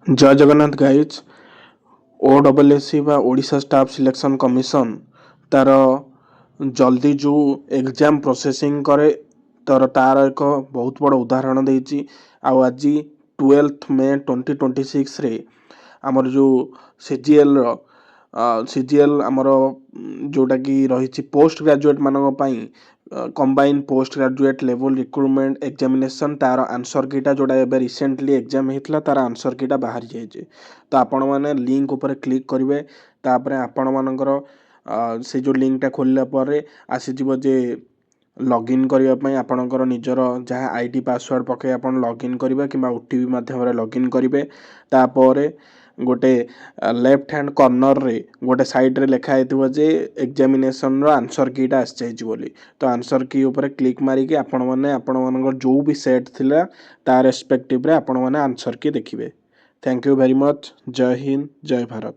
जय जगन्नाथ गाइज ओडब्ल्यूएससी बा Odisha staff selection commission तार जल्दी जो एग्जाम प्रोसेसिंग करे तार एक बहुत बड़ उदाहरण देछि। आज 12 मे 2026 रे आमर जो सीजीएल आमर जोटा कि रही पोस्ट ग्रेजुएट मानक पई combine post graduate level recruitment examination तार आंसर कीटा जोटा एबे रिसेंटली एग्जाम हेतला तार आंसर कीटा बाहर जाइए। तो आपण मैंने लिंक ऊपर क्लिक करेंगे तापर आपण मानकर से जो लिंकटा खोलला पर आसीजिवो जे लॉगिन करने आपणकर निजर जहाँ आईडी पासवर्ड पके आपण लॉगिन करेंगे कि ओटीपी माध्यम लॉगिन करेंगे। तापर गोटे लेफ्ट हैंड कॉर्नर रे गोटे साइड रे लिखा है जे एग्जामिनेशन रो आंसर कीटा आस जाइए बोली। तो आंसर की ऊपर क्लिक मारिकी आपण मैंने आपण जो भी सेट थिला तार रेस्पेक्टिव रे आपण मैंने आंसर की देखिए। Thank you very much. जय हिंद जय भारत।